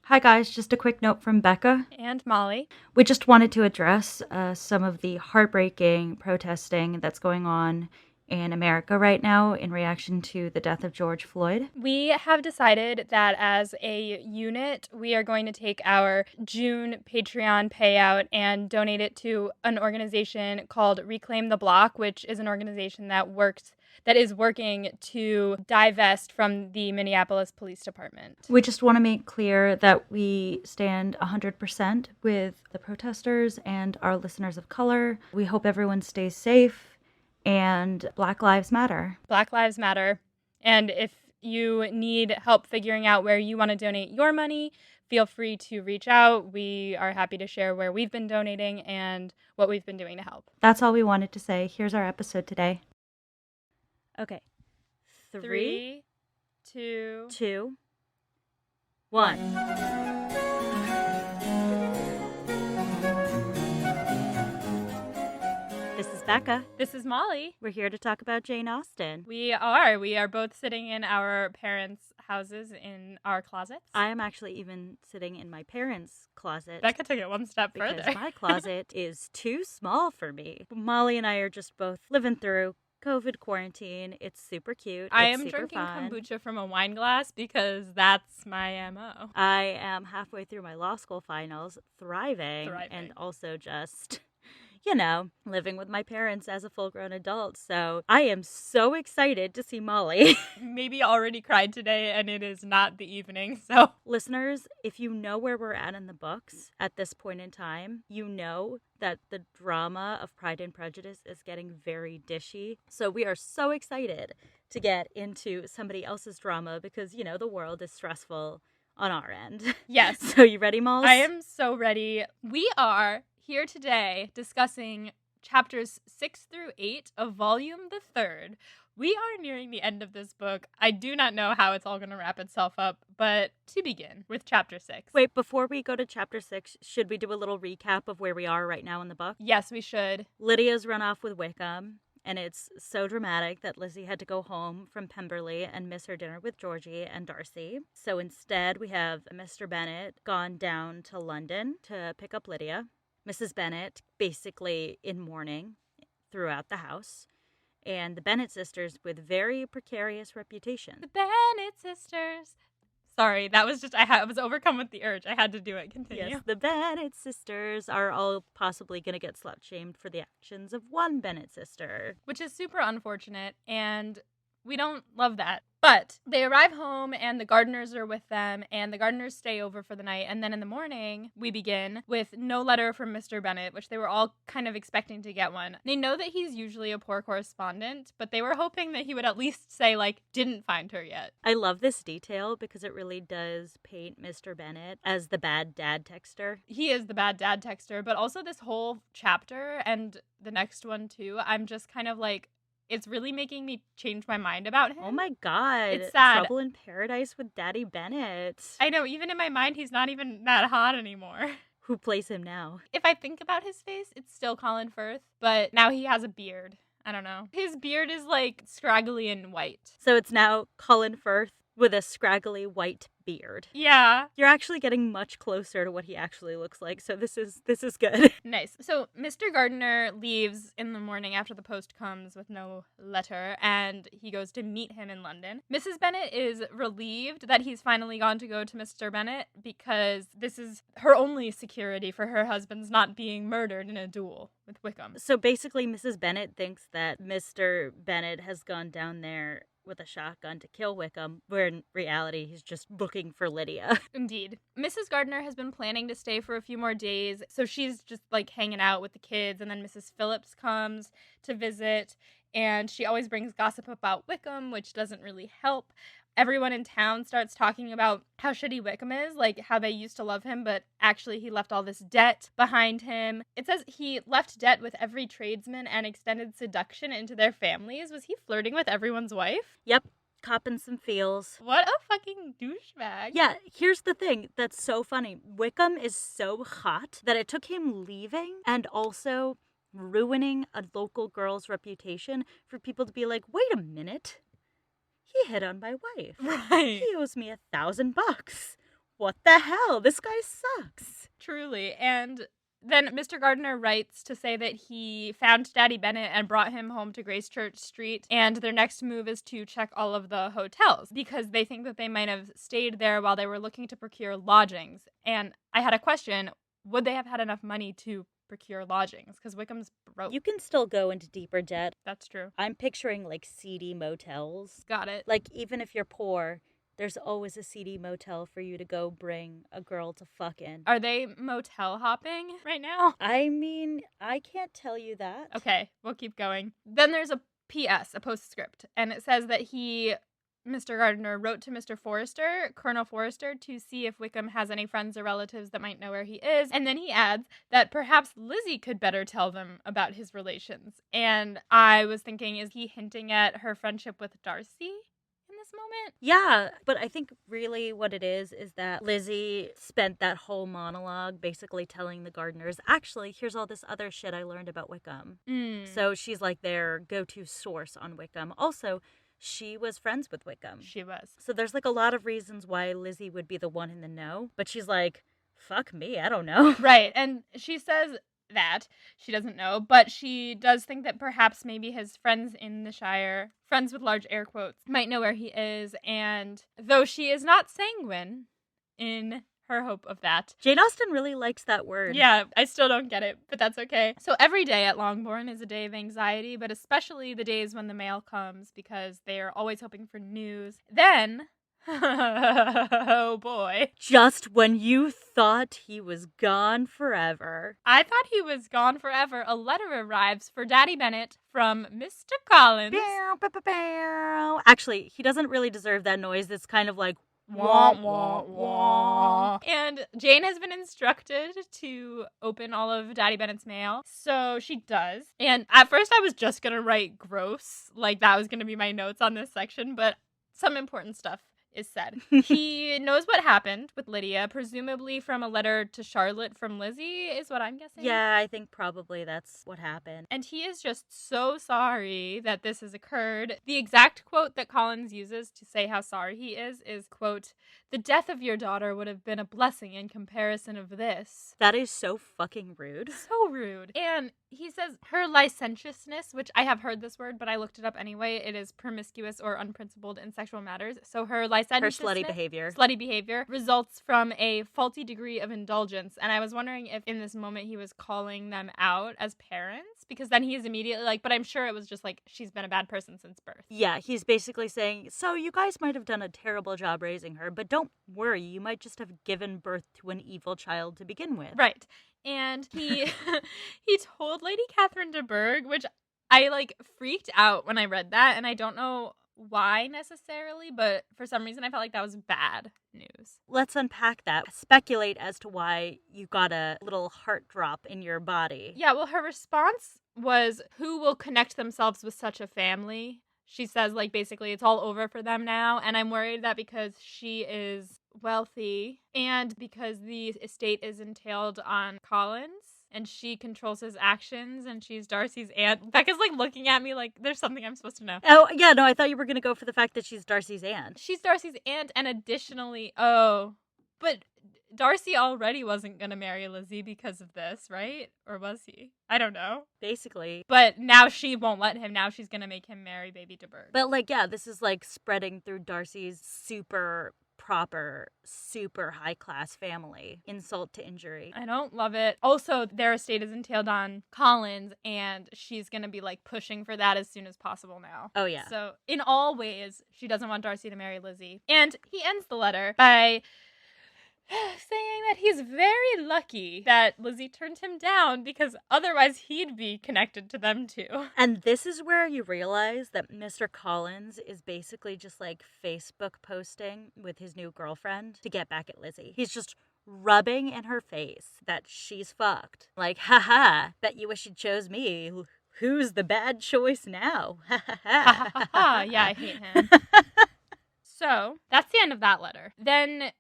Hi guys, just a quick note from Becca. And Molly. We just wanted to address some of the heartbreaking protesting that's going on in America right now in reaction to the death of George Floyd. We have decided that as a unit, we are going to take our June Patreon payout and donate it to an organization called Reclaim the Block, which is an organization that is working to divest from the Minneapolis Police Department. We just want to make clear that we stand 100% with the protesters and our listeners of color. We hope everyone stays safe, and Black Lives Matter. Black Lives Matter. And if you need help figuring out where you want to donate your money, feel free to reach out. We are happy to share where we've been donating and what we've been doing to help. That's all we wanted to say. Here's our episode today. Okay. 3, 2, 2, 1. This is Becca. This is Molly. We're here to talk about Jane Austen. We are both sitting in our parents' houses in our closets. I am actually even sitting in my parents' closet. Becca took it one step because further. My closet is too small for me. Molly and I are just both living through COVID quarantine. It's super cute. I It's am super drinking fun. kombucha from a wine glass because that's my MO. I am halfway through my law school finals, thriving. And also just, living with my parents as a full-grown adult. So I am so excited to see Molly. Maybe already cried today and it is not the evening, so. Listeners, if you know where we're at in the books at this point in time, you know that the drama of Pride and Prejudice is getting very dishy. So we are so excited to get into somebody else's drama because, the world is stressful on our end. Yes. So you ready, Molly? I am so ready. We are here today discussing chapters 6 through 8 of volume the 3rd. We are nearing the end of this book. I do not know how it's all going to wrap itself up, but to begin with chapter 6. Wait, before we go to chapter 6, should we do a little recap of where we are right now in the book? Yes, we should. Lydia's run off with Wickham, and it's so dramatic that Lizzy had to go home from Pemberley and miss her dinner with Georgie and Darcy. So instead, we have Mr. Bennet gone down to London to pick up Lydia. Mrs. Bennet basically in mourning throughout the house. And the Bennet sisters with very precarious reputation. The Bennet sisters. Sorry, that was just, I was overcome with the urge. I had to do it. Continue. Yes, the Bennet sisters are all possibly going to get slut-shamed for the actions of one Bennet sister. Which is super unfortunate, and we don't love that. But they arrive home, and the Gardiners are with them, and the Gardiners stay over for the night. And then in the morning, we begin with no letter from Mr. Bennet, which they were all kind of expecting to get one. They know that he's usually a poor correspondent, but they were hoping that he would at least say, didn't find her yet. I love this detail because it really does paint Mr. Bennet as the bad dad texter. He is the bad dad texter, but also this whole chapter and the next one too, I'm just kind of it's really making me change my mind about him. Oh my god. It's sad. Trouble in Paradise with Daddy Bennet. I know, even in my mind, he's not even that hot anymore. Who plays him now? If I think about his face, it's still Colin Firth, but now he has a beard. I don't know. His beard is scraggly and white. So it's now Colin Firth with a scraggly white beard. Yeah. You're actually getting much closer to what he actually looks like, so this is good. Nice. So Mr. Gardiner leaves in the morning after the post comes with no letter, and he goes to meet him in London. Mrs. Bennet is relieved that he's finally gone to go to Mr. Bennet because this is her only security for her husband's not being murdered in a duel with Wickham. So basically, Mrs. Bennet thinks that Mr. Bennet has gone down there with a shotgun to kill Wickham, where in reality he's just looking for Lydia. Indeed. Mrs. Gardiner has been planning to stay for a few more days, so she's just hanging out with the kids, and then Mrs. Phillips comes to visit, and she always brings gossip about Wickham, which doesn't really help. Everyone in town starts talking about how shitty Wickham is, how they used to love him, but actually he left all this debt behind him. It says he left debt with every tradesman and extended seduction into their families. Was he flirting with everyone's wife? Yep. Copping some feels. What a fucking douchebag. Yeah, here's the thing that's so funny. Wickham is so hot that it took him leaving and also ruining a local girl's reputation for people to be like, wait a minute. He hit on my wife. Right. He owes me $1,000. what the hell? This guy sucks. Truly. And then Mr. Gardiner writes to say that he found Daddy Bennett and brought him home to Grace Church Street, and their next move is to check all of the hotels because they think that they might have stayed there while they were looking to procure lodgings. And I had a question, would they have had enough money to procure lodgings? Because Wickham's broke. You can still go into deeper debt. That's true. I'm picturing like seedy motels. Got it. Like even if you're poor, there's always a seedy motel for you to go bring a girl to fuck in. Are they motel hopping right now? I mean, I can't tell you that. Okay, we'll keep going. Then there's a PS, a postscript, and it says that Mr. Gardiner wrote to Mr. Forrester, Colonel Forrester, to see if Wickham has any friends or relatives that might know where he is. And then he adds that perhaps Lizzy could better tell them about his relations. And I was thinking, is he hinting at her friendship with Darcy in this moment? Yeah, but I think really what it is that Lizzy spent that whole monologue basically telling the Gardiners, actually, here's all this other shit I learned about Wickham. So she's like their go-to source on Wickham. Also, she was friends with Wickham. She was. So there's like a lot of reasons why Lizzy would be the one in the know. But she's like, fuck me, I don't know. Right. And she says that she doesn't know, but she does think that perhaps maybe his friends in the Shire, friends with large air quotes, might know where he is. And though she is not sanguine in her hope of that. Jane Austen really likes that word. Yeah, I still don't get it, but that's okay. So every day at Longbourn is a day of anxiety, but especially the days when the mail comes because they are always hoping for news. Then, oh boy. Just when you thought he was gone forever. I thought he was gone forever. A letter arrives for Daddy Bennett from Mr. Collins. Actually, he doesn't really deserve that noise. It's kind of like wah, wah, wah. And Jane has been instructed to open all of Daddy Bennett's mail. So she does. And at first I was just going to write gross. Like that was going to be my notes on this section. But some important stuff is said. He knows what happened with Lydia, presumably from a letter to Charlotte from Lizzy, is what I'm guessing. Yeah, I think probably that's what happened. And he is just so sorry that this has occurred. The exact quote that Collins uses to say how sorry he is, quote, "The death of your daughter would have been a blessing in comparison of this." That is so fucking rude. So rude. And he says her licentiousness, which I have heard this word, but I looked it up anyway. It is promiscuous or unprincipled in sexual matters. So her licentiousness, her slutty behavior results from a faulty degree of indulgence. And I was wondering if in this moment he was calling them out as parents, because then he is immediately like, but I'm sure it was just like, she's been a bad person since birth. Yeah, he's basically saying, so you guys might have done a terrible job raising her, but don't worry, you might just have given birth to an evil child to begin with. Right. And he told Lady Catherine de Bourgh, which I like freaked out when I read that, and I don't know why necessarily, but for some reason I felt like that was bad news. Let's unpack that. Speculate as to why you got a little heart drop in your body. Yeah, well, her response was, who will connect themselves with such a family? She says, like, basically it's all over for them now, and I'm worried that because she is wealthy and because the estate is entailed on Collins and she controls his actions and she's Darcy's aunt. Becca's like looking at me like there's something I'm supposed to know. Oh, yeah, no, I thought you were going to go for the fact that she's Darcy's aunt. She's Darcy's aunt, and additionally, but Darcy already wasn't going to marry Lizzy because of this, right? Or was he? I don't know. Basically. But now she won't let him. Now she's going to make him marry baby de Bourgh. But like, yeah, this is like spreading through Darcy's super proper, super high-class family. Insult to injury. I don't love it. Also, their estate is entailed on Collins, and she's going to be, like, pushing for that as soon as possible now. Oh, yeah. So, in all ways, she doesn't want Darcy to marry Lizzy. And he ends the letter by saying that he's very lucky that Lizzy turned him down because otherwise he'd be connected to them too. And this is where you realize that Mr. Collins is basically just like Facebook posting with his new girlfriend to get back at Lizzy. He's just rubbing in her face that she's fucked. Like, haha, bet you wish you chose me. Who's the bad choice now? Ha ha ha. Ha ha ha. Yeah, I hate him. So, that's the end of that letter. Then,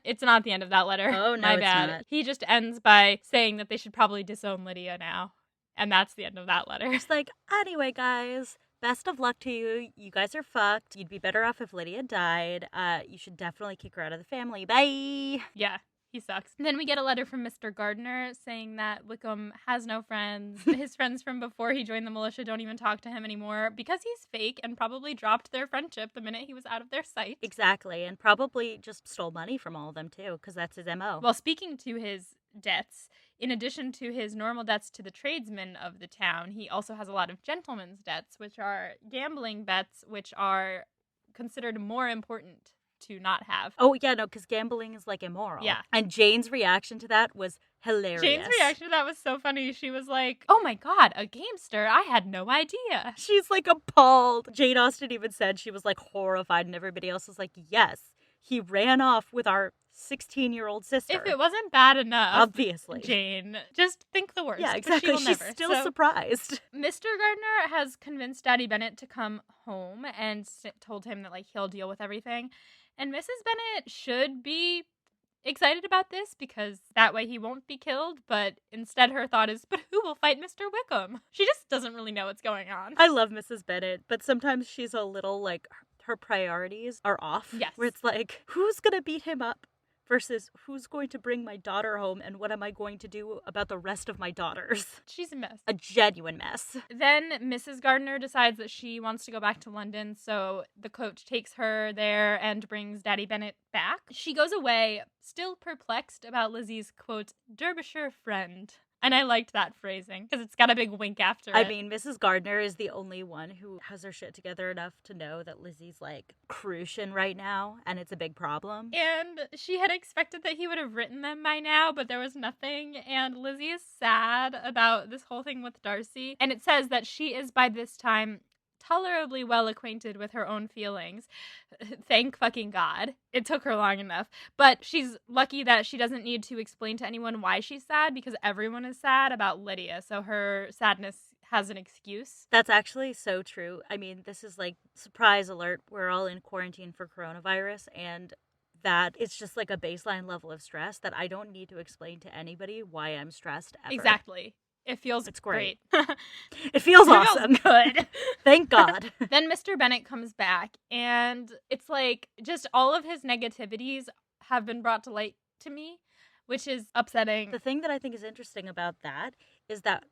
it's not the end of that letter. Oh, no, My it's bad. not. He just ends by saying that they should probably disown Lydia now. And that's the end of that letter. It's like, anyway, guys, best of luck to you. You guys are fucked. You'd be better off if Lydia died. You should definitely kick her out of the family. Bye. Yeah. He sucks. And then we get a letter from Mr. Gardiner saying that Wickham has no friends. His friends from before he joined the militia don't even talk to him anymore because he's fake and probably dropped their friendship the minute he was out of their sight. Exactly. And probably just stole money from all of them too, because that's his MO. Well, speaking to his debts, in addition to his normal debts to the tradesmen of the town, he also has a lot of gentlemen's debts, which are gambling bets, which are considered more important to not have. Oh, yeah, no, because gambling is, like, immoral. Yeah. And Jane's reaction to that was hilarious. Jane's reaction to that was so funny. She was like, oh my god, a gamester? I had no idea. She's, like, appalled. Jane Austen even said she was, like, horrified, and everybody else was like, yes, he ran off with our 16-year-old sister. If it wasn't bad enough, obviously, Jane, just think the worst. Yeah, exactly. She's still surprised. Mr. Gardiner has convinced Daddy Bennet to come home and told him that, like, he'll deal with everything. And Mrs. Bennet should be excited about this because that way he won't be killed, but instead her thought is, but who will fight Mr. Wickham? She just doesn't really know what's going on. I love Mrs. Bennet, but sometimes she's a little, like, her priorities are off. Yes. Where it's like, who's gonna beat him up? Versus who's going to bring my daughter home and what am I going to do about the rest of my daughters? She's a mess. A genuine mess. Then Mrs. Gardiner decides that she wants to go back to London, so the coach takes her there and brings Daddy Bennet back. She goes away, still perplexed about Lizzie's, quote, Derbyshire friend. And I liked that phrasing, because it's got a big wink after it. I mean, Mrs. Gardiner is the only one who has her shit together enough to know that Lizzie's, like, crucian right now, and it's a big problem. And she had expected that he would have written them by now, but there was nothing, and Lizzie is sad about this whole thing with Darcy. And it says that she is, by this time, tolerably well acquainted with her own feelings. Thank fucking God. It took her long enough. But she's lucky that she doesn't need to explain to anyone why she's sad because everyone is sad about Lydia. So her sadness has an excuse. That's actually so true. I mean, this is like, surprise alert, we're all in quarantine for coronavirus, and that it's just like a baseline level of stress that I don't need to explain to anybody why I'm stressed ever. Exactly. It's great. It feels awesome. Good. Thank God. Then Mr. Bennet comes back, and it's like just all of his negativities have been brought to light to me, which is upsetting. The thing that I think is interesting about that is that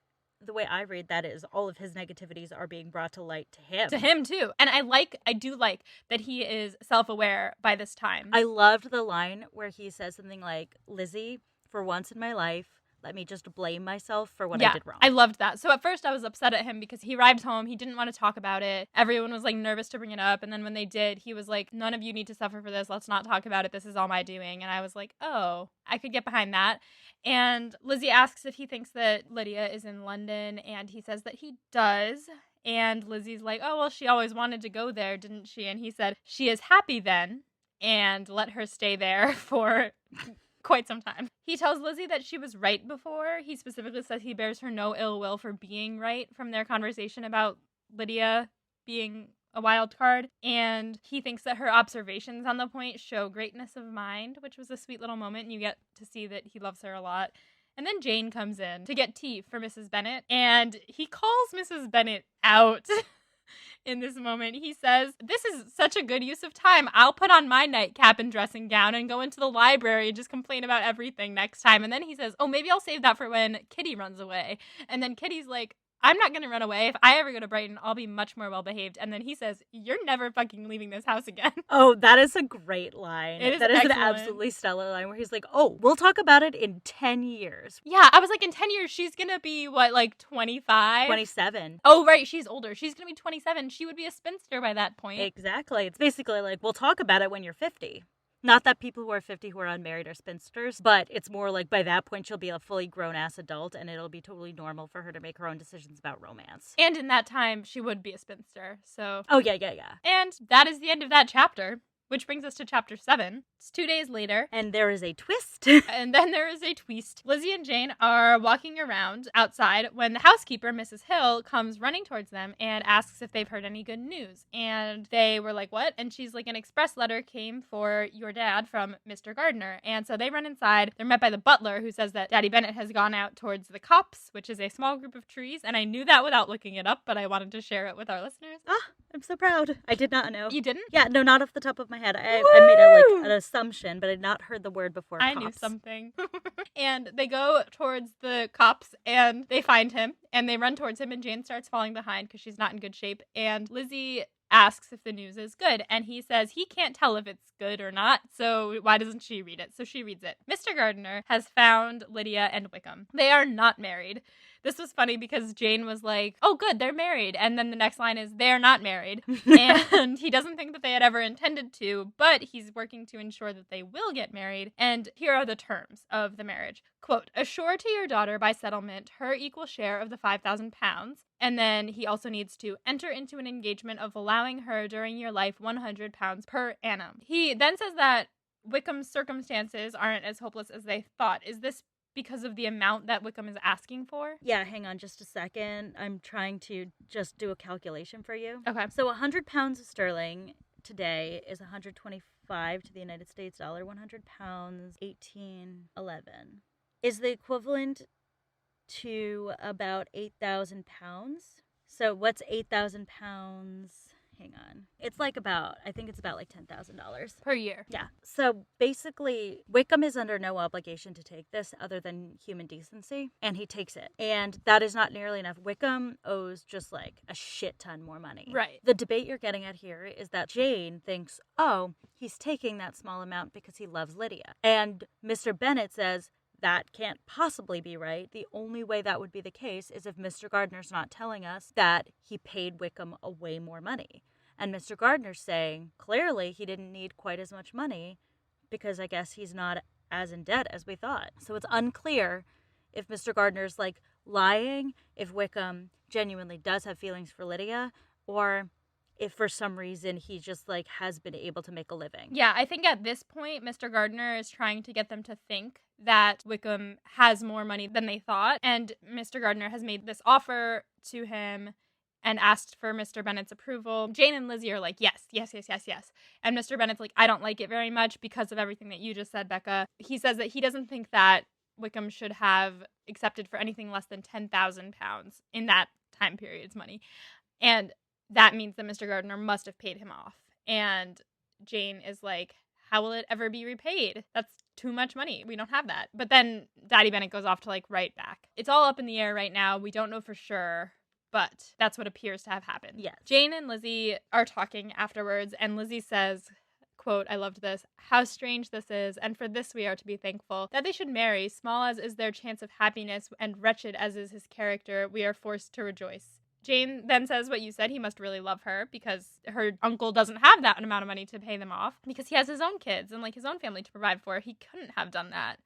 the way I read that is all of his negativities are being brought to light to him. To him, too. And I do like that he is self-aware by this time. I loved the line where he says something like, Lizzie, for once in my life, let me just blame myself for what I did wrong. I loved that. So at first I was upset at him because he arrived home. He didn't want to talk about it. Everyone was like nervous to bring it up. And then when they did, he was like, none of you need to suffer for this. Let's not talk about it. This is all my doing. And I was like, oh, I could get behind that. And Lizzie asks if he thinks that Lydia is in London. And he says that he does. And Lizzie's like, oh, well, she always wanted to go there, didn't she? And he said, she is happy then. And let her stay there for quite some time. He tells Lizzie that she was right before. He specifically says he bears her no ill will for being right from their conversation about Lydia being a wild card. And he thinks that her observations on the point show greatness of mind, which was a sweet little moment. And you get to see that he loves her a lot. And then Jane comes in to get tea for Mrs. Bennet. And he calls Mrs. Bennet out. In this moment, he says, this is such a good use of time. I'll put on my nightcap and dressing gown and go into the library and just complain about everything next time. And then he says, oh, maybe I'll save that for when Kitty runs away. And then Kitty's like, I'm not going to run away. If I ever go to Brighton, I'll be much more well-behaved. And then he says, you're never fucking leaving this house again. Oh, that is a great line. That is excellent. An absolutely stellar line where he's like, oh, we'll talk about it in 10 years. Yeah, I was like, in 10 years, she's going to be, what, like 25? 27. Oh, right, she's older. She's going to be 27. She would be a spinster by that point. Exactly. It's basically like, we'll talk about it when you're 50. Not that people who are 50 who are unmarried are spinsters, but it's more like by that point she'll be a fully grown-ass adult and it'll be totally normal for her to make her own decisions about romance. And in that time, she would be a spinster, so... Oh, yeah. And that is the end of that chapter, Which brings us to chapter 7. It's 2 days later. And there is a twist. And then there is a twist. Lizzy and Jane are walking around outside when the housekeeper, Mrs. Hill, comes running towards them and asks if they've heard any good news. And they were like, what? And she's like, an express letter came for your dad from Mr. Gardiner. And so they run inside. They're met by the butler, who says that Daddy Bennet has gone out towards the copse, which is a small group of trees. And I knew that without looking it up, but I wanted to share it with our listeners. Ah, I'm so proud. I did not know. You didn't? Yeah, no, not off the top of my head. I made an assumption, but I had not heard the word before. I knew something. And they go towards the cops and they find him and they run towards him, and Jane starts falling behind because she's not in good shape. And Lizzy asks if the news is good, and he says he can't tell if it's good or not, so why doesn't she read it? So she reads it. Mr. Gardiner has found Lydia and Wickham. They are not married. This was funny because Jane was like, oh, good, they're married. And then the next line is, they're not married. And he doesn't think that they had ever intended to, but he's working to ensure that they will get married. And here are the terms of the marriage. Quote, assure to your daughter by settlement her equal share of the £5,000. And then he also needs to enter into an engagement of allowing her during your life £100 per annum. He then says that Wickham's circumstances aren't as hopeless as they thought. Is this because of the amount that Wickham is asking for? Yeah, hang on just a second. I'm trying to just do a calculation for you. Okay. So 100 pounds of sterling today is 125 to the United States dollar. 100 pounds, 1811, is the equivalent to about 8,000 pounds. So what's 8,000 pounds? Hang on. It's like I think it's about like $10,000 per year. Yeah. So basically, Wickham is under no obligation to take this other than human decency, and he takes it. And that is not nearly enough. Wickham owes just like a shit ton more money. Right. The debate you're getting at here is that Jane thinks, oh, he's taking that small amount because he loves Lydia. And Mr. Bennet says, that can't possibly be right. The only way that would be the case is if Mr. Gardiner's not telling us that he paid Wickham a way more money. And Mr. Gardiner's saying, clearly he didn't need quite as much money because I guess he's not as in debt as we thought. So it's unclear if Mr. Gardiner's like lying, if Wickham genuinely does have feelings for Lydia, or if for some reason he just like has been able to make a living. Yeah, I think at this point, Mr. Gardiner is trying to get them to think that Wickham has more money than they thought. And Mr. Gardiner has made this offer to him and asked for Mr. Bennet's approval. Jane and Lizzy are like, yes. And Mr. Bennet's like, I don't like it very much because of everything that you just said, Becca. He says that he doesn't think that Wickham should have accepted for anything less than £10,000 in that time period's money. And that means that Mr. Gardiner must have paid him off. And Jane is like, how will it ever be repaid? That's too much money. We don't have that. But then Daddy Bennet goes off to like write back. It's all up in the air right now. We don't know for sure, but that's what appears to have happened. Yes. Jane and Lizzy are talking afterwards, and Lizzy says, quote, I loved this, how strange this is, and for this we are to be thankful. That they should marry, small as is their chance of happiness and wretched as is his character, we are forced to rejoice. Jane then says what you said, he must really love her because her uncle doesn't have that amount of money to pay them off because he has his own kids and like his own family to provide for. He couldn't have done that.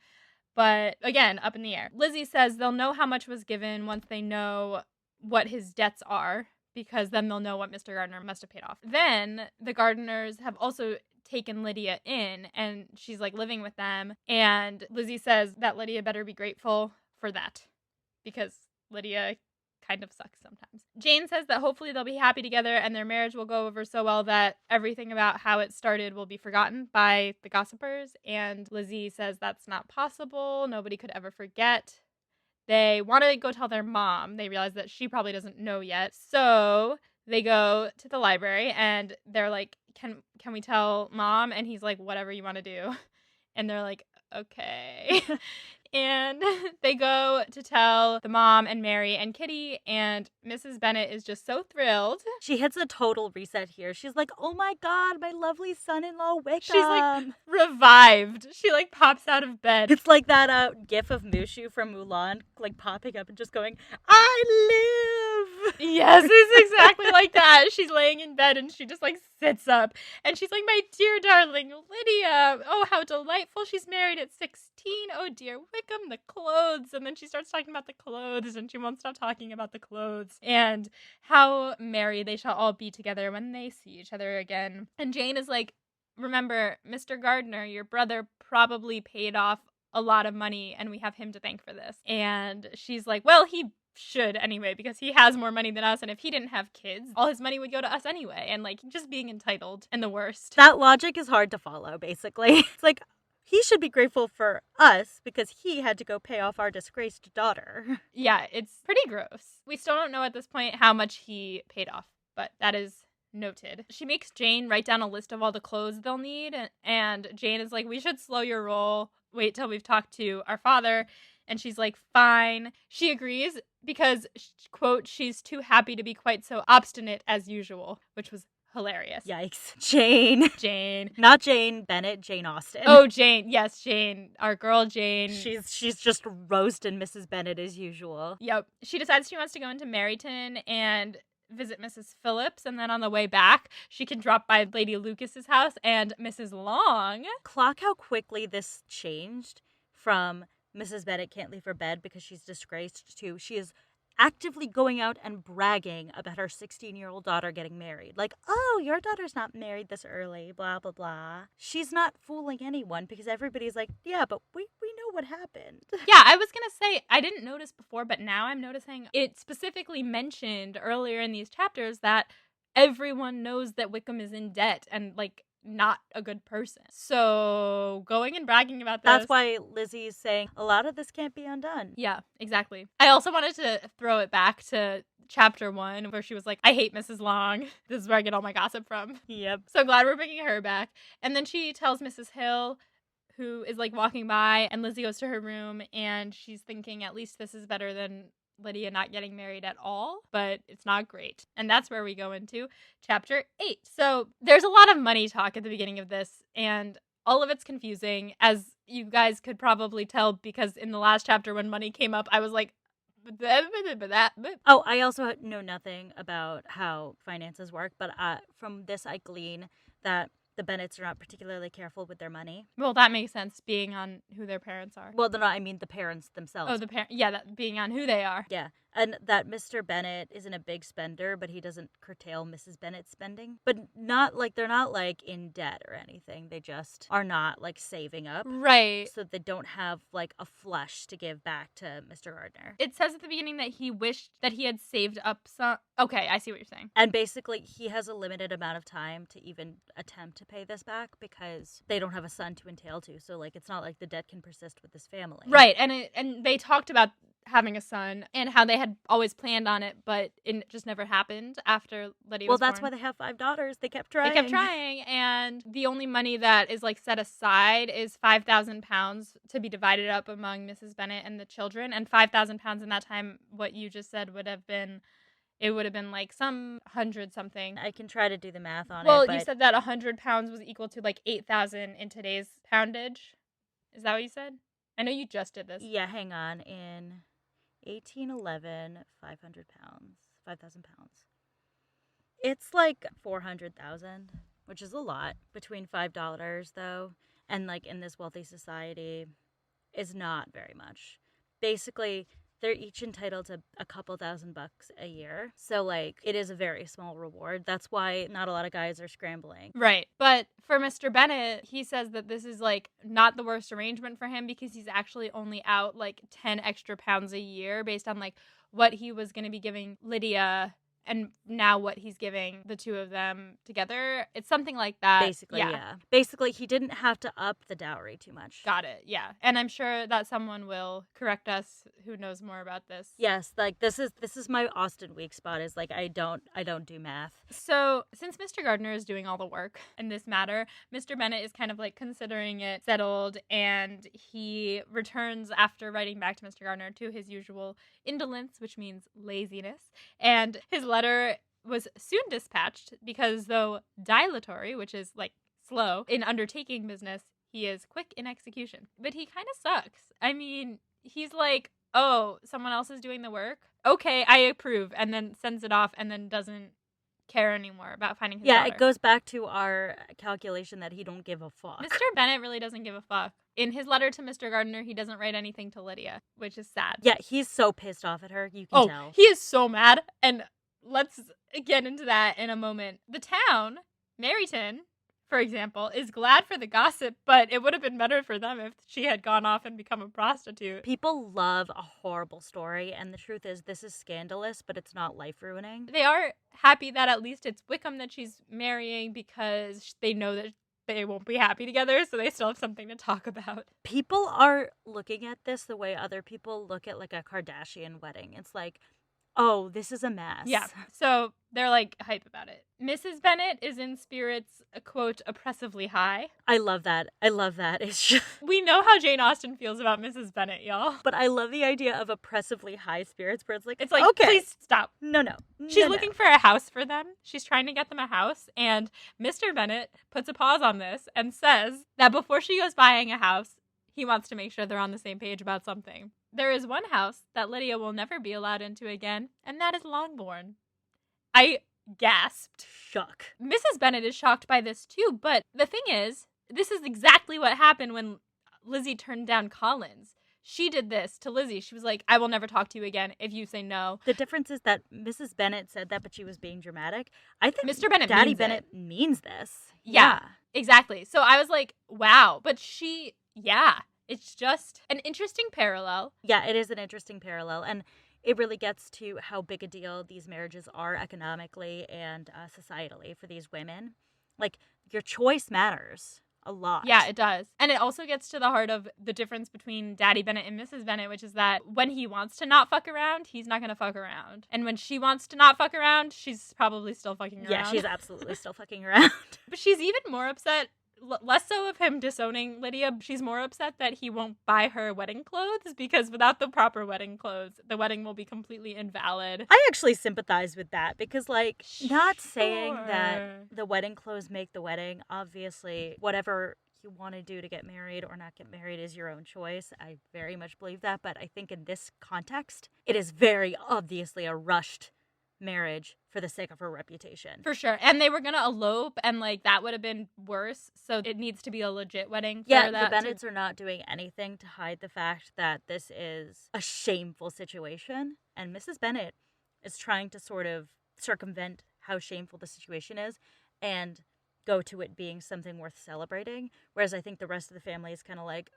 But again, up in the air. Lizzy says they'll know how much was given once they know what his debts are, because then they'll know what Mr. Gardiner must have paid off. Then the Gardiners have also taken Lydia in, and she's like living with them, and Lizzy says that Lydia better be grateful for that because Lydia kind of sucks sometimes. Jane says that hopefully they'll be happy together and their marriage will go over so well that everything about how it started will be forgotten by the gossipers, and Lizzy says that's not possible. Nobody could ever forget. They want to go tell their mom. They realize that she probably doesn't know yet. So they go to the library and they're like, can we tell mom? And he's like, whatever you want to do. And they're like, okay. And they go to tell the mom and Mary and Kitty, and Mrs. Bennet is just so thrilled. She hits a total reset here. She's like, oh my God, my lovely son-in-law Wickham. She's like revived. She like pops out of bed. It's like that gif of Mushu from Mulan, like popping up and just going, I live! Yes, it's exactly like that. She's laying in bed and she just like sits up and she's like, my dear darling Lydia, oh how delightful, she's married at 16, oh dear Wickham, the clothes. And then she starts talking about the clothes and she won't stop talking about the clothes and how merry they shall all be together when they see each other again. And Jane is like, remember, Mr. Gardiner, your brother, probably paid off a lot of money, and we have him to thank for this. And she's like, well, he should anyway, because he has more money than us, and if he didn't have kids, all his money would go to us anyway, and like just being entitled and the worst. That logic is hard to follow, basically. It's like, he should be grateful for us because he had to go pay off our disgraced daughter. Yeah, it's pretty gross. We still don't know at this point how much he paid off, but that is noted. She makes Jane write down a list of all the clothes they'll need, and Jane is like, we should slow your roll, wait till we've talked to our father. And she's like, fine. She agrees because, quote, she's too happy to be quite so obstinate as usual, which was hilarious. Yikes. Jane. Jane. Not Jane Bennett, Jane Austen. Oh, Jane. Yes, Jane. Our girl Jane. She's just roasting Mrs. Bennett as usual. Yep. She decides she wants to go into Meryton and visit Mrs. Phillips, and then on the way back, she can drop by Lady Lucas's house and Mrs. Long. Clock how quickly this changed from Mrs. Bennett can't leave her bed because she's disgraced to she is actively going out and bragging about her 16-year-old daughter getting married. Like, oh, your daughter's not married this early, blah, blah, blah. She's not fooling anyone because everybody's like, yeah, but we know what happened. Yeah, I was going to say, I didn't notice before, but now I'm noticing it specifically mentioned earlier in these chapters that everyone knows that Wickham is in debt and, like, not a good person. So going and bragging about this. That's why Lizzie's saying a lot of this can't be undone. Yeah, exactly. I also wanted to throw it back to chapter 1 where she was like, I hate Mrs. Long. This is where I get all my gossip from. Yep. So glad we're bringing her back. And then she tells Mrs. Hill, who is like walking by, and Lizzie goes to her room and she's thinking, at least this is better than Lydia not getting married at all, but it's not great. And that's where we go into chapter 8. So there's a lot of money talk at the beginning of this, and all of it's confusing, as you guys could probably tell, because in the last chapter when money came up, I was like, oh, I also know nothing about how finances work, but from this I glean that the Bennets are not particularly careful with their money. Well, that makes sense, being on who their parents are. Well, I mean the parents themselves. Oh, that being on who they are. Yeah, and that Mr. Bennett isn't a big spender, but he doesn't curtail Mrs. Bennett's spending. But not like they're not like in debt or anything. They just are not like saving up. Right. So they don't have like a flush to give back to Mr. Gardiner. It says at the beginning that he wished that he had saved up some. Okay, I see what you're saying. And basically, he has a limited amount of time to even attempt to pay this back because they don't have a son to entail to. So like, it's not like the debt can persist with this family. Right, and they talked about having a son and how they had always planned on it, but it just never happened after Lydia was born. Well, that's why they have 5 daughters. They kept trying. And the only money that is like set aside is £5,000 to be divided up among Mrs. Bennet and the children. And £5,000 in that time, what you just said would have been like some 100 something. I can try to do the math on it. Well, you said that £100 was equal to like 8,000 in today's poundage. Is that what you said? I know you just did this. Yeah, hang on. In 1811, 500 pounds, 5,000 pounds. It's like 400,000, which is a lot. Between $5, though, and like in this wealthy society, is not very much. Basically, they're each entitled to a couple $1,000 a year. So, like, it is a very small reward. That's why not a lot of guys are scrambling. Right. But for Mr. Bennett, he says that this is, like, not the worst arrangement for him because he's actually only out, like, 10 extra pounds a year based on, like, what he was going to be giving Lydia and now what he's giving the two of them together. It's something like that. Basically, yeah. Basically, he didn't have to up the dowry too much. Got it, yeah. And I'm sure that someone will correct us who knows more about this. Yes, like this is my Austen weak spot, is like I don't do math. So, since Mr. Gardiner is doing all the work in this matter, Mr. Bennett is kind of like considering it settled, and he returns after writing back to Mr. Gardiner to his usual indolence, which means laziness, and his letter was soon dispatched because though dilatory, which is like slow in undertaking business, he is quick in execution. But he kind of sucks. I mean, he's like, oh, someone else is doing the work? Okay, I approve, and then sends it off and then doesn't care anymore about finding his daughter. It goes back to our calculation that he don't give a fuck. Mr. Bennett really doesn't give a fuck. In his letter to Mr. Gardiner, he doesn't write anything to Lydia, which is sad. Yeah, he's so pissed off at her, you can tell. He is so mad, and let's get into that in a moment. The town, Meryton, for example, is glad for the gossip, but it would have been better for them if she had gone off and become a prostitute. People love a horrible story, and the truth is this is scandalous, but it's not life-ruining. They are happy that at least it's Wickham that she's marrying because they know that they won't be happy together, so they still have something to talk about. People are looking at this the way other people look at, like, a Kardashian wedding. It's like, oh, this is a mess. Yeah, so they're, like, hype about it. Mrs. Bennet is in spirits, quote, oppressively high. I love that. It's just... We know how Jane Austen feels about Mrs. Bennet, y'all. But I love the idea of oppressively high spirits where it's like, okay, please stop. No. She's looking for a house for them. She's trying to get them a house, and Mr. Bennet puts a pause on this and says that before she goes buying a house, he wants to make sure they're on the same page about something. There is one house that Lydia will never be allowed into again, and that is Longbourn. I gasped. Shock. Mrs. Bennet is shocked by this too, but the thing is, this is exactly what happened when Lizzy turned down Collins. She did this to Lizzy. She was like, I will never talk to you again if you say no. The difference is that Mrs. Bennet said that, but she was being dramatic. I think Mr. Bennet Daddy means Bennet means this. Yeah, exactly. So I was like, wow. But it's just an interesting parallel. Yeah, it is an interesting parallel. And it really gets to how big a deal these marriages are economically and societally for these women. Like, your choice matters a lot. Yeah, it does. And it also gets to the heart of the difference between Daddy Bennet and Mrs. Bennet, which is that when he wants to not fuck around, he's not going to fuck around. And when she wants to not fuck around, she's probably still fucking around. Yeah, she's absolutely still fucking around. But she's even more upset, less so of him disowning Lydia. She's more upset that he won't buy her wedding clothes because without the proper wedding clothes, the wedding will be completely invalid. I actually sympathize with that because, like, not saying that the wedding clothes make the wedding. Obviously, whatever you want to do to get married or not get married is your own choice. I very much believe that. But I think in this context, it is very obviously a rushed marriage for the sake of her reputation. For sure. And they were going to elope, and, like, that would have been worse. So it needs to be a legit wedding for that. Yeah, the Bennets are not doing anything to hide the fact that this is a shameful situation. And Mrs. Bennet is trying to sort of circumvent how shameful the situation is and go to it being something worth celebrating. Whereas I think the rest of the family is kind of like,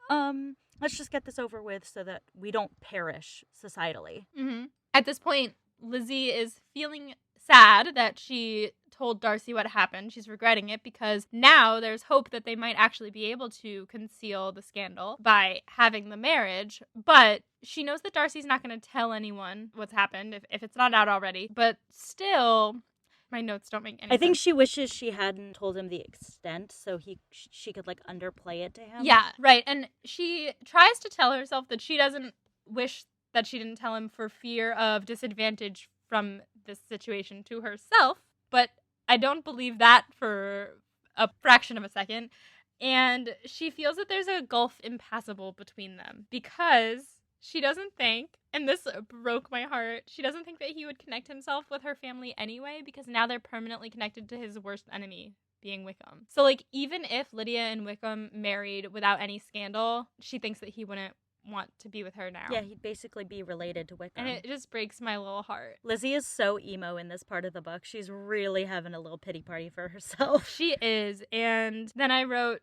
let's just get this over with so that we don't perish societally. Mm-hmm. At this point, Lizzy is feeling sad that she told Darcy what happened. She's regretting it because now there's hope that they might actually be able to conceal the scandal by having the marriage. But she knows that Darcy's not going to tell anyone what's happened if it's not out already. But still, my notes don't make any sense. I think she wishes she hadn't told him the extent so she could, like, underplay it to him. Yeah, right. And she tries to tell herself that she doesn't wish that she didn't tell him for fear of disadvantage from this situation to herself, but I don't believe that for a fraction of a second. And she feels that there's a gulf impassable between them because she doesn't think, and this broke my heart, she doesn't think that he would connect himself with her family anyway because now they're permanently connected to his worst enemy, being Wickham. So, like, even if Lydia and Wickham married without any scandal, she thinks that he wouldn't want to be with her now. Yeah, he'd basically be related to Wickham. And it just breaks my little heart. Lizzy is so emo in this part of the book. She's really having a little pity party for herself. She is. And then I wrote,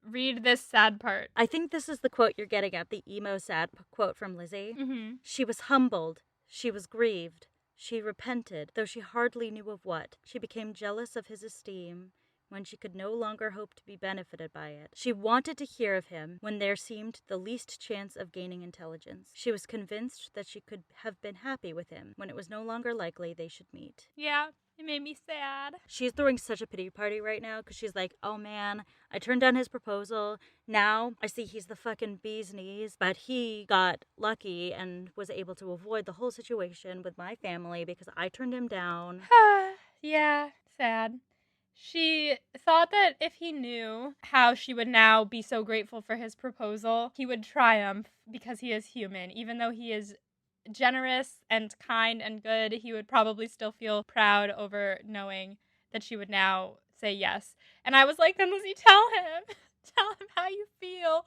read this sad part. I think this is the quote you're getting at, the emo sad quote from Lizzy. Mm-hmm. She was humbled. She was grieved. She repented, though she hardly knew of what. She became jealous of his esteem when she could no longer hope to be benefited by it. She wanted to hear of him when there seemed the least chance of gaining intelligence. She was convinced that she could have been happy with him when it was no longer likely they should meet. Yeah, it made me sad. She's throwing such a pity party right now because she's like, oh man, I turned down his proposal. Now I see he's the fucking bee's knees, but he got lucky and was able to avoid the whole situation with my family because I turned him down. Yeah, sad. She thought that if he knew how she would now be so grateful for his proposal, he would triumph because he is human. Even though he is generous and kind and good, he would probably still feel proud over knowing that she would now say yes. And I was like, then Lizzy, tell him how you feel.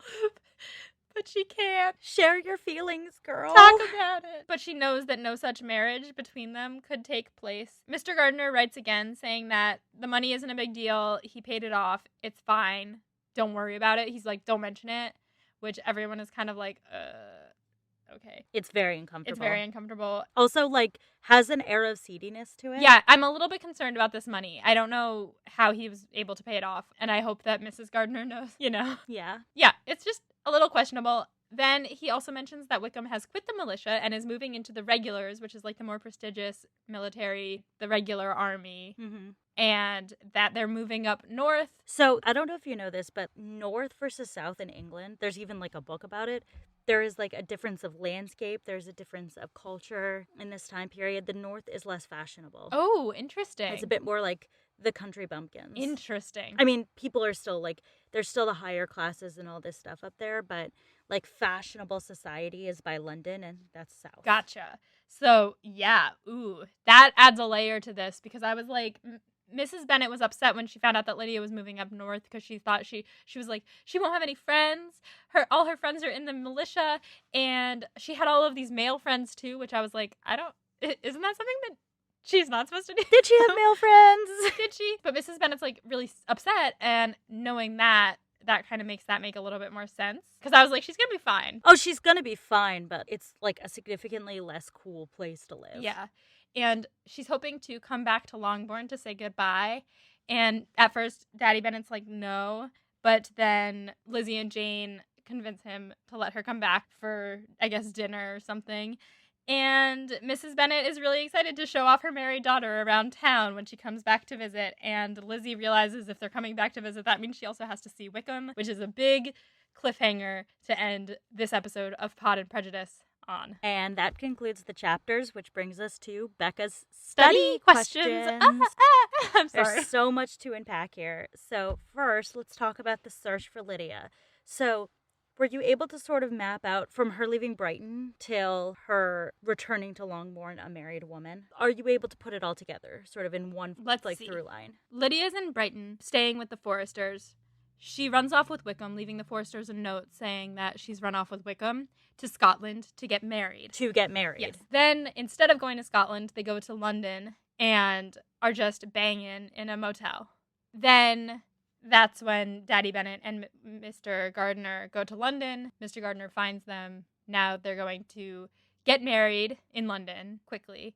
But she can't Share your feelings, girl. talk about it. But she knows that no such marriage between them could take place. Mr. Gardiner writes again saying that the money isn't a big deal. He paid it off. It's fine. Don't worry about it. He's like, don't mention it, which everyone is kind of like, okay. It's very uncomfortable. It's very uncomfortable. Also, like, has an air of seediness to it. Yeah, I'm a little bit concerned about this money. I don't know how he was able to pay it off, and I hope that Mrs. Gardiner knows, you know? Yeah. Yeah, it's just a little questionable. Then he also mentions that Wickham has quit the militia and is moving into the regulars, which is like the more prestigious military, the regular army. Mm-hmm. And that they're moving up north. So, I don't know if you know this, but North versus South in England, there's even like a book about it. There is like a difference of landscape. There's a difference of culture in this time period. The North is less fashionable. Oh, interesting. It's a bit more like the country bumpkins. Interesting. I mean, people are still like, there's still the higher classes and all this stuff up there, but like fashionable society is by London, and that's South. Gotcha. So, yeah, ooh, that adds a layer to this, because I was like, Mrs. Bennet was upset when she found out that Lydia was moving up north, because she thought she was like, she won't have any friends. All her friends are in the militia, and she had all of these male friends too, which I was like, isn't that something that she's not supposed to do? Did she have male friends? Did she? But Mrs. Bennet's like really upset, and knowing that kind of makes that make a little bit more sense. Because I was like, she's going to be fine. Oh, she's going to be fine, but it's like a significantly less cool place to live. Yeah. And she's hoping to come back to Longbourn to say goodbye. And at first, Daddy Bennet's like, no. But then Lizzy and Jane convince him to let her come back for, I guess, dinner or something. And Mrs. Bennet is really excited to show off her married daughter around town when she comes back to visit. And Lizzy realizes if they're coming back to visit, that means she also has to see Wickham, which is a big cliffhanger to end this episode of Pride and Prejudice on. And that concludes the chapters, which brings us to Becca's study questions. I'm sorry. There's so much to unpack here. So first, let's talk about the search for Lydia. So were you able to sort of map out from her leaving Brighton till her returning to Longbourn a married woman? Are you able to put it all together, sort of in one through line? Lydia's in Brighton, staying with the Foresters. She runs off with Wickham, leaving the Foresters a note saying that she's run off with Wickham to Scotland to get married. Yes. Then, instead of going to Scotland, they go to London and are just banging in a motel. Then that's when Daddy Bennet and Mr. Gardiner go to London. Mr. Gardiner finds them. Now they're going to get married in London quickly,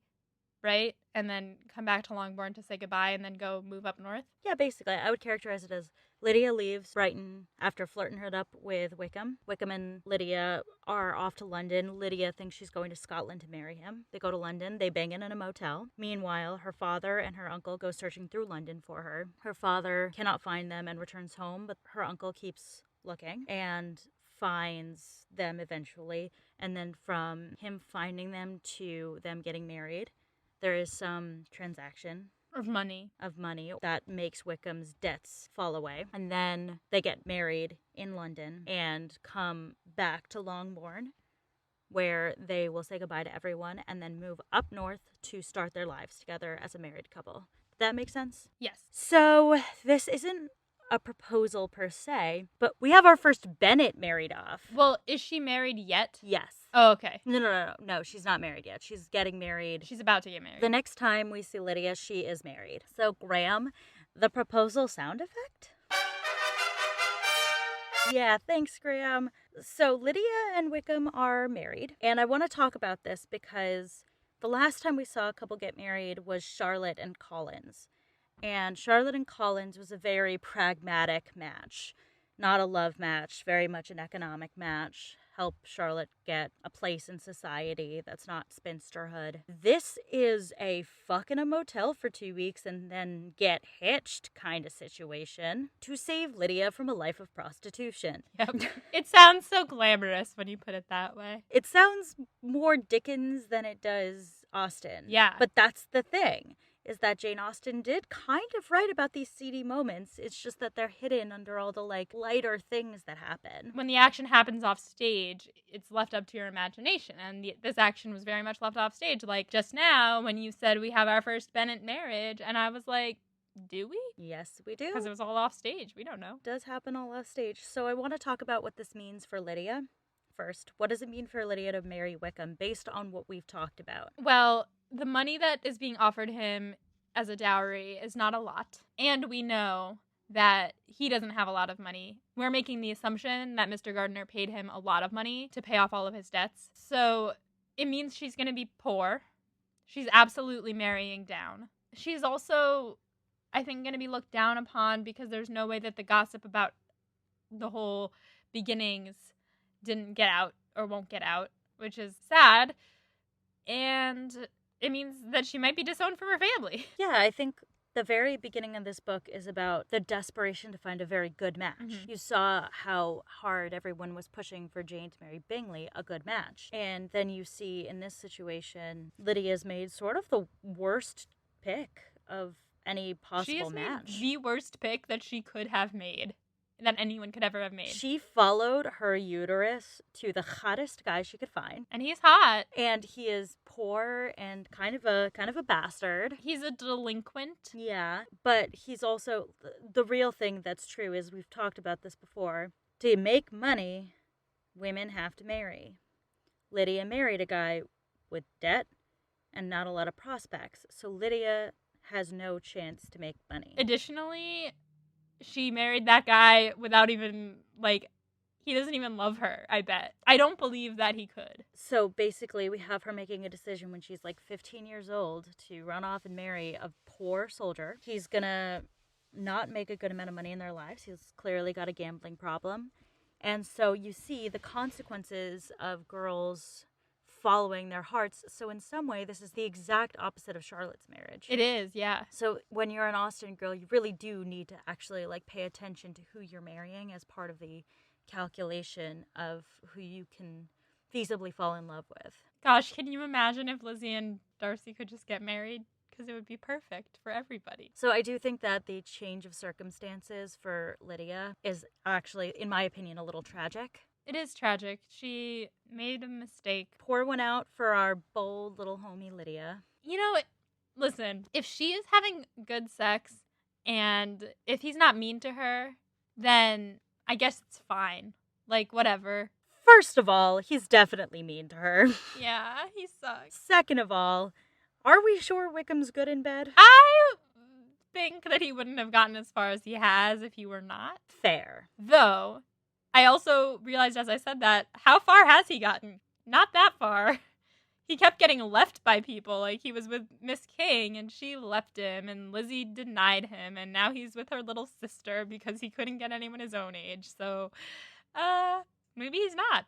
right? And then come back to Longbourn to say goodbye and then go move up north? Yeah, basically. I would characterize it as Lydia leaves Brighton after flirting her up with Wickham. Wickham and Lydia are off to London. Lydia thinks she's going to Scotland to marry him. They go to London. They bang in a motel. Meanwhile, her father and her uncle go searching through London for her. Her father cannot find them and returns home, but her uncle keeps looking and finds them eventually. And then from him finding them to them getting married, there is some transaction Of money that makes Wickham's debts fall away. And then they get married in London and come back to Longbourn, where they will say goodbye to everyone and then move up north to start their lives together as a married couple. Does that make sense? Yes. So this isn't a proposal per se, but we have our first Bennet married off. Well, is she married yet? Yes. Oh, okay. No, she's not married yet. She's getting married. She's about to get married. The next time we see Lydia, she is married. So, Graham, the proposal sound effect? Yeah, thanks, Graham. So, Lydia and Wickham are married. And I want to talk about this because the last time we saw a couple get married was Charlotte and Collins. And Charlotte and Collins was a very pragmatic match. Not a love match, very much an economic match. Help Charlotte get a place in society that's not spinsterhood. This is a fuck in a motel for 2 weeks and then get hitched kind of situation to save Lydia from a life of prostitution. Yep. It sounds so glamorous when you put it that way. It sounds more Dickens than it does Austen. Yeah. But that's the thing, is that Jane Austen did kind of write about these seedy moments. It's just that they're hidden under all the, like, lighter things that happen. When the action happens off stage, it's left up to your imagination. And this action was very much left off stage. Like, just now, when you said we have our first Bennet marriage, and I was like, do we? Yes, we do. Because it was all off stage. We don't know. It does happen all off stage. So I want to talk about what this means for Lydia. first. What does it mean for Lydia to marry Wickham based on what we've talked about? Well, the money that is being offered him as a dowry is not a lot. And we know that he doesn't have a lot of money. We're making the assumption that Mr. Gardiner paid him a lot of money to pay off all of his debts. So it means she's going to be poor. She's absolutely marrying down. She's also, I think, going to be looked down upon because there's no way that the gossip about the whole beginnings didn't get out or won't get out, which is sad. And it means that she might be disowned from her family. Yeah, I think the very beginning of this book is about the desperation to find a very good match. Mm-hmm. You saw how hard everyone was pushing for Jane to marry Bingley, a good match. And then you see in this situation, Lydia's made sort of the worst pick of any possible match. Made the worst pick that she could have made. That anyone could ever have made. She followed her uterus to the hottest guy she could find. And he's hot. And he is poor and kind of a bastard. He's a delinquent. Yeah, but he's also, the real thing that's true is, we've talked about this before, to make money, women have to marry. Lydia married a guy with debt and not a lot of prospects, so Lydia has no chance to make money. Additionally, she married that guy without even, he doesn't even love her, I bet. I don't believe that he could. So basically, we have her making a decision when she's 15 years old to run off and marry a poor soldier. He's gonna not make a good amount of money in their lives. He's clearly got a gambling problem. And so you see the consequences of girls following their hearts. So in some way, this is the exact opposite of Charlotte's marriage. It is, yeah. So when you're an Austen girl, you really do need to actually pay attention to who you're marrying as part of the calculation of who you can feasibly fall in love with. Gosh, can you imagine if Lizzy and Darcy could just get married? Because it would be perfect for everybody. So I do think that the change of circumstances for Lydia is actually, in my opinion, a little tragic. It is tragic. She made a mistake. Pour one out for our bold little homie Lydia. Listen, if she is having good sex and if he's not mean to her, then I guess it's fine. Whatever. First of all, he's definitely mean to her. Yeah, he sucks. Second of all, are we sure Wickham's good in bed? I think that he wouldn't have gotten as far as he has if he were not. Fair. Though, I also realized as I said that, how far has he gotten? Not that far. He kept getting left by people. He was with Miss King, and she left him, and Lizzy denied him, and now he's with her little sister because he couldn't get anyone his own age. So, maybe he's not.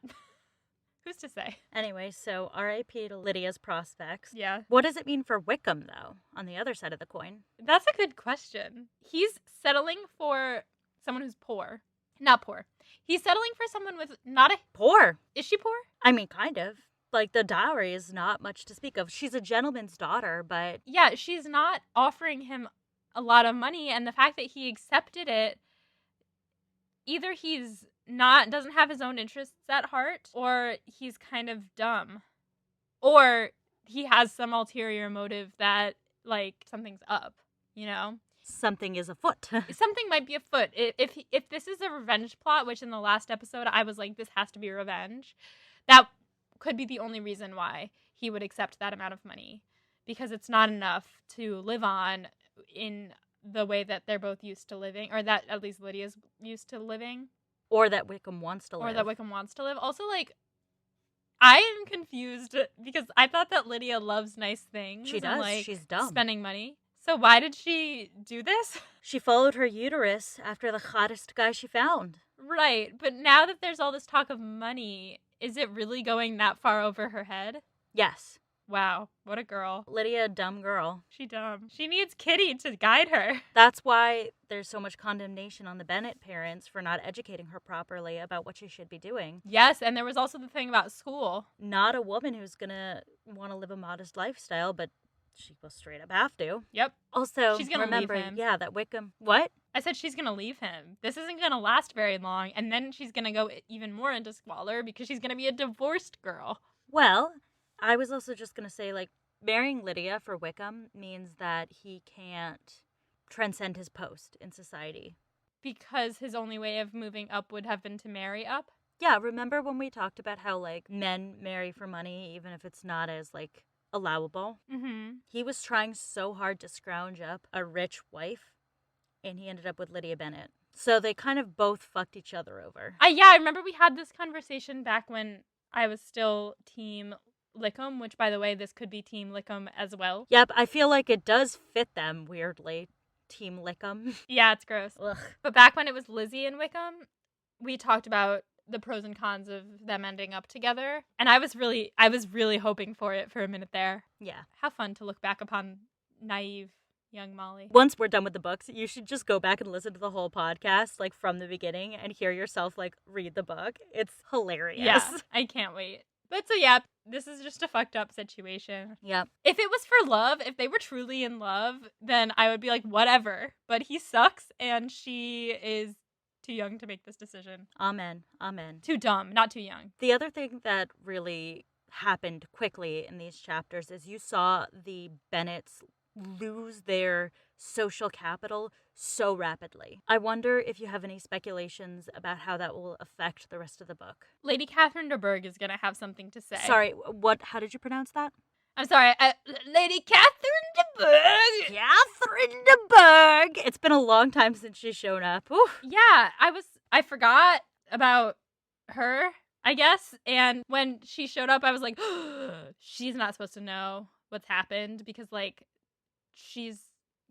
Who's to say? Anyway, so R.I.P. to Lydia's prospects. Yeah. What does it mean for Wickham, though, on the other side of the coin? That's a good question. He's settling for someone who's poor. Not poor. He's settling for someone with not a... Poor. Is she poor? I mean, kind of. The dowry is not much to speak of. She's a gentleman's daughter, but... Yeah, she's not offering him a lot of money, and the fact that he accepted it, either he's doesn't have his own interests at heart, or he's kind of dumb. Or he has some ulterior motive that, something's up, Something is afoot. Something might be afoot. If this is a revenge plot, which in the last episode I was like, this has to be revenge, that could be the only reason why he would accept that amount of money. Because it's not enough to live on in the way that they're both used to living, or that at least Lydia's used to living. Or that Wickham wants to live. Also, I am confused because I thought that Lydia loves nice things. She does. And, she's dumb. Spending money. So why did she do this? She followed her uterus after the hottest guy she found. Right, but now that there's all this talk of money, is it really going that far over her head? Yes. Wow, what a girl. Lydia, a dumb girl. She dumb. She needs Kitty to guide her. That's why there's so much condemnation on the Bennet parents for not educating her properly about what she should be doing. Yes, and there was also the thing about school. Not a woman who's gonna want to live a modest lifestyle, but she will straight up have to. Yep. Also, she's gonna remember, leave him. Yeah, that Wickham... What? I said she's gonna leave him. This isn't gonna last very long, and then she's gonna go even more into squalor because she's gonna be a divorced girl. Well, I was also just gonna say, marrying Lydia for Wickham means that he can't transcend his post in society. Because his only way of moving up would have been to marry up? Yeah, remember when we talked about how, like, men marry for money even if it's not as, like, allowable? Mm-hmm. He was trying so hard to scrounge up a rich wife, and he ended up with Lydia Bennet. So they kind of both fucked each other over. I remember we had this conversation back when I was still Team Wickham, which, by the way, this could be Team Wickham as well. Yep, I feel like it does fit them, weirdly. Team Wickham. Yeah, it's gross. Ugh. But back when it was Lizzy and Wickham, we talked about the pros and cons of them ending up together. And I was really hoping for it for a minute there. Yeah. How fun to look back upon naive young Molly. Once we're done with the books, you should just go back and listen to the whole podcast, like, from the beginning and hear yourself, like, read the book. It's hilarious. Yeah, I can't wait. But so yeah, this is just a fucked up situation. Yep. If it was for love, if they were truly in love, then I would be like, whatever. But he sucks and she is too young to make this decision. Amen. Amen. Too dumb, not too young. The other thing that really happened quickly in these chapters is you saw the Bennets lose their social capital so rapidly. I wonder if you have any speculations about how that will affect the rest of the book. Lady Catherine de Bourgh is going to have something to say. Sorry, what? How did you pronounce that? I'm sorry, Lady Catherine de Bourgh. Catherine de Bourgh. It's been a long time since she's shown up. Ooh. Yeah, I forgot about her, I guess. And when she showed up, I was like, she's not supposed to know what's happened because, like, she's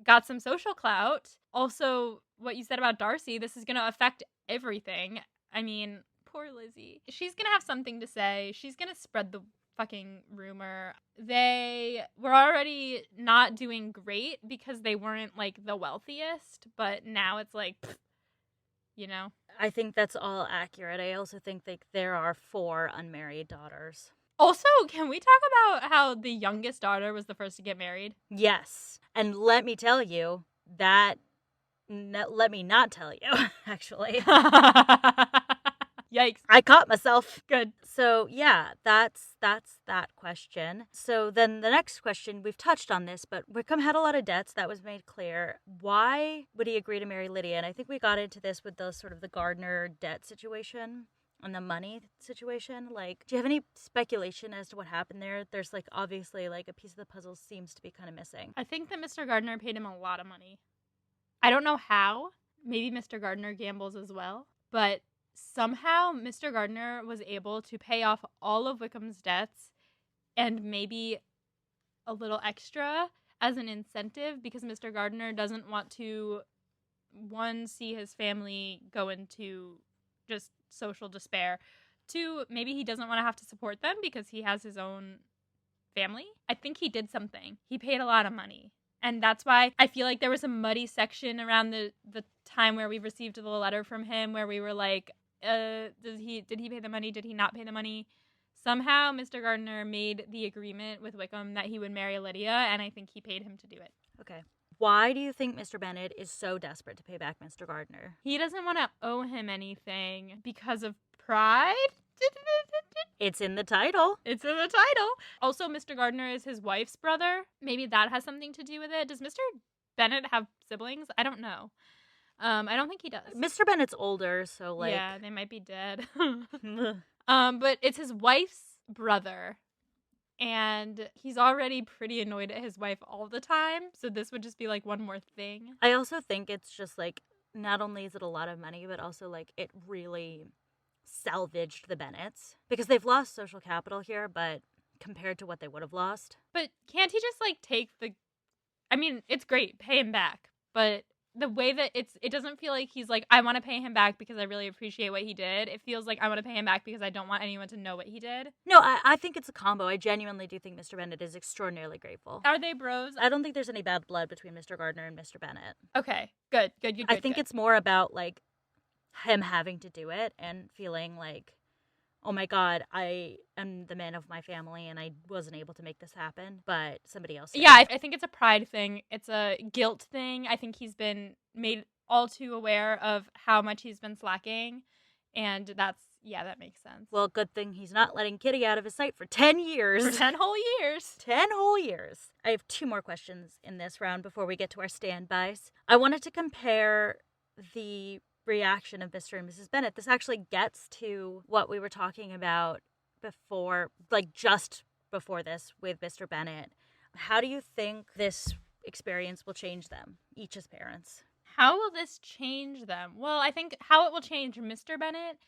got some social clout. Also, what you said about Darcy, this is going to affect everything. I mean, poor Lizzy. She's going to have something to say. She's going to spread the fucking rumor. They were already not doing great because they weren't, like, the wealthiest, but now it's like, pfft, you know? I think that's all accurate. I also think that there are 4 unmarried daughters. Also, can we talk about how the youngest daughter was the first to get married? Yes. And let me tell you that, let me not tell you, actually. Yikes. I caught myself. Good. So, yeah, that's that question. So then the next question, we've touched on this, but Wickham had a lot of debts. That was made clear. Why would he agree to marry Lydia? And I think we got into this with the sort of the Gardiner debt situation. On the money situation, like, do you have any speculation as to what happened there? There's, like, obviously, like, a piece of the puzzle seems to be kind of missing. I think that Mr. Gardiner paid him a lot of money. I don't know how. Maybe Mr. Gardiner gambles as well. But somehow Mr. Gardiner was able to pay off all of Wickham's debts and maybe a little extra as an incentive because Mr. Gardiner doesn't want to, one, see his family go into just social despair. 2, maybe he doesn't want to have to support them because he has his own family. I think he did something. He paid a lot of money. And that's why I feel like there was a muddy section around the time where we received the letter from him where we were like, did he pay the money? Did he not pay the money? Somehow Mr. Gardiner made the agreement with Wickham that he would marry Lydia, and I think he paid him to do it. Okay. Why do you think Mr. Bennet is so desperate to pay back Mr. Gardiner? He doesn't want to owe him anything because of pride? It's in the title. It's in the title. Also, Mr. Gardiner is his wife's brother. Maybe that has something to do with it. Does Mr. Bennet have siblings? I don't know. I don't think he does. Mr. Bennet's older, so, like... Yeah, they might be dead. But it's his wife's brother. And he's already pretty annoyed at his wife all the time. So this would just be, like, one more thing. I also think it's just, like, not only is it a lot of money, but also, like, it really salvaged the Bennets. Because they've lost social capital here, but compared to what they would have lost. But can't he just, like, take the... I mean, it's great. Pay him back. But the way that it doesn't feel like he's like, I want to pay him back because I really appreciate what he did. It feels like I want to pay him back because I don't want anyone to know what he did. No, I think it's a combo. I genuinely do think Mr. Bennet is extraordinarily grateful. Are they bros? I don't think there's any bad blood between Mr. Gardiner and Mr. Bennet. Okay, good. I think it's more about, like, him having to do it and feeling like, oh my God, I am the man of my family and I wasn't able to make this happen, but somebody else did. Yeah, I think it's a pride thing. It's a guilt thing. I think he's been made all too aware of how much he's been slacking, and that makes sense. Well, good thing he's not letting Kitty out of his sight for 10 years. For 10 whole years. 10 whole years. I have 2 more questions in this round before we get to our standbys. I wanted to compare the reaction of Mr. and Mrs. Bennet. This actually gets to what we were talking about before, like just before this with Mr. Bennet. How do you think this experience will change them, each as parents? How will this change them? Well, I think how it will change Mr. Bennet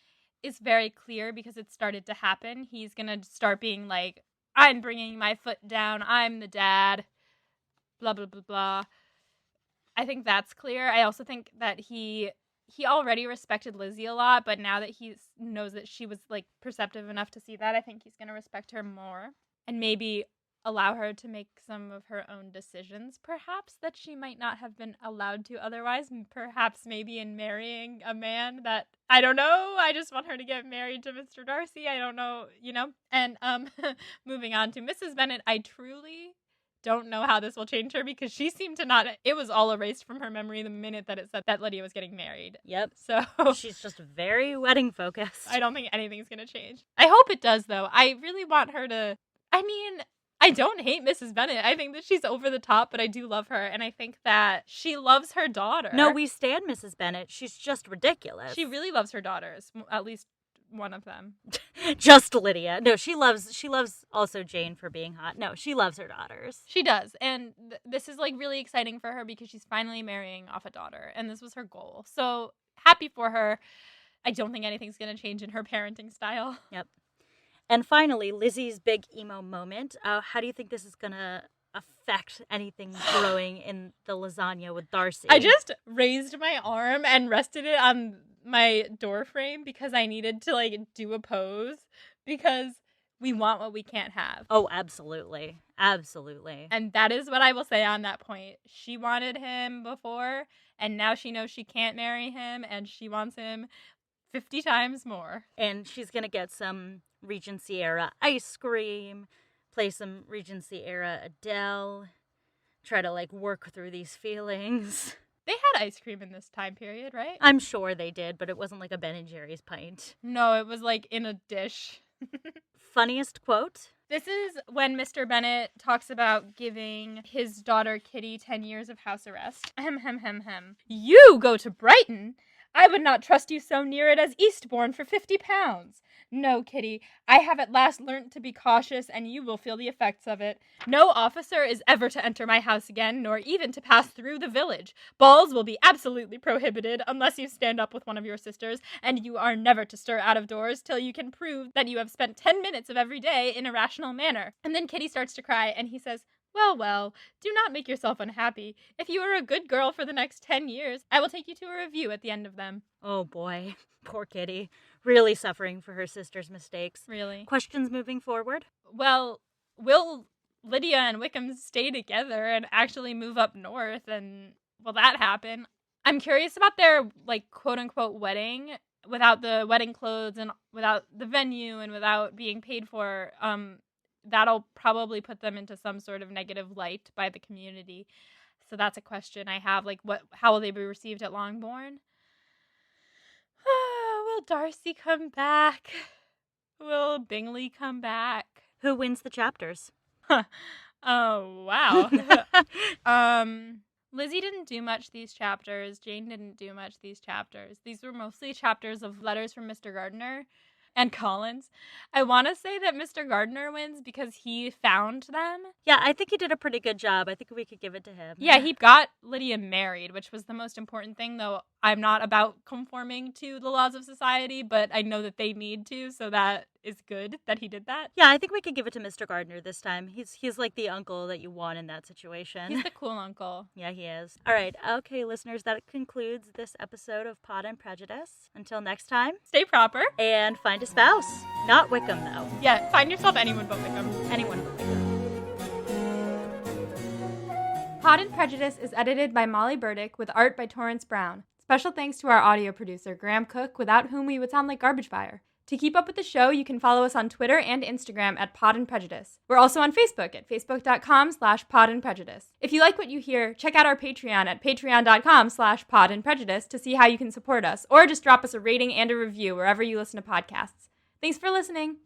is very clear because it started to happen. He's going to start being like, I'm bringing my foot down. I'm the dad. Blah, blah, blah, blah. I think that's clear. I also think that he already respected Lizzy a lot, but now that he knows that she was like perceptive enough to see that, I think he's going to respect her more and maybe allow her to make some of her own decisions, perhaps, that she might not have been allowed to otherwise. Perhaps maybe in marrying a man that, I don't know, I just want her to get married to Mr. Darcy. I don't know, And moving on to Mrs. Bennet, I truly don't know how this will change her because she seemed to not, it was all erased from her memory the minute that it said that Lydia was getting married. Yep. So she's just very wedding focused. I don't think anything's going to change. I hope it does, though. I really want her to, I don't hate Mrs. Bennet. I think that she's over the top, but I do love her. And I think that she loves her daughter. No, we stand Mrs. Bennet. She's just ridiculous. She really loves her daughters, at least one of them. Just Lydia. No, she loves also Jane for being hot. No, she loves her daughters. She does. And this is like really exciting for her because she's finally marrying off a daughter. And this was her goal. So happy for her. I don't think anything's going to change in her parenting style. Yep. And finally, Lizzie's big emo moment. How do you think this is going to affect anything growing in the lasagna with Darcy? I just raised my arm and rested it on my door frame because I needed to like do a pose because we want what we can't have. Oh, absolutely. Absolutely. And that is what I will say on that point. She wanted him before, and now she knows she can't marry him, and she wants him 50 times more. And she's going to get some Regency era ice cream, play some Regency era Adele, try to like work through these feelings. They had ice cream in this time period, right? I'm sure they did, but it wasn't like a Ben & Jerry's pint. No, it was like in a dish. Funniest quote? This is when Mr. Bennet talks about giving his daughter Kitty 10 years of house arrest. You go to Brighton? I would not trust you so near it as Eastbourne for 50 pounds. No, Kitty, I have at last learnt to be cautious, and you will feel the effects of it. No officer is ever to enter my house again, nor even to pass through the village. Balls will be absolutely prohibited, unless you stand up with one of your sisters, and you are never to stir out of doors till you can prove that you have spent 10 minutes of every day in a rational manner. And then Kitty starts to cry, and he says, Well, do not make yourself unhappy. If you are a good girl for the next 10 years, I will take you to a review at the end of them. Oh boy, poor Kitty. Really suffering for her sister's mistakes. Really. Questions moving forward? Well, will Lydia and Wickham stay together and actually move up north, and will that happen? I'm curious about their, like, quote-unquote wedding without the wedding clothes and without the venue and without being paid for. That'll probably put them into some sort of negative light by the community. So that's a question I have. Like, how will they be received at Longbourn? Will Darcy come back? Will Bingley come back? Who wins the chapters? Oh, wow. Lizzy didn't do much these chapters. Jane didn't do much these chapters. These were mostly chapters of letters from Mr. Gardiner and Collins. I want to say that Mr. Gardiner wins because he found them. Yeah, I think he did a pretty good job. I think we could give it to him. Yeah, he got Lydia married, which was the most important thing, though I'm not about conforming to the laws of society, but I know that they need to, so that is good that he did that. Yeah, I think we could give it to Mr. Gardiner this time. He's like the uncle that you want in that situation. He's the cool uncle. Yeah, he is. All right, okay, listeners, that concludes this episode of Pod and Prejudice. Until next time, stay proper. And find a spouse. Not Wickham, though. Yeah, find yourself anyone but Wickham. Anyone but Wickham. Pod and Prejudice is edited by Molly Burdick with art by Torrance Brown. Special thanks to our audio producer, Graham Cook, without whom we would sound like garbage fire. To keep up with the show, you can follow us on Twitter and Instagram at Pod and Prejudice. We're also on Facebook at facebook.com/Pod and Prejudice. If you like what you hear, check out our Patreon at patreon.com/Pod and Prejudice to see how you can support us, or just drop us a rating and a review wherever you listen to podcasts. Thanks for listening.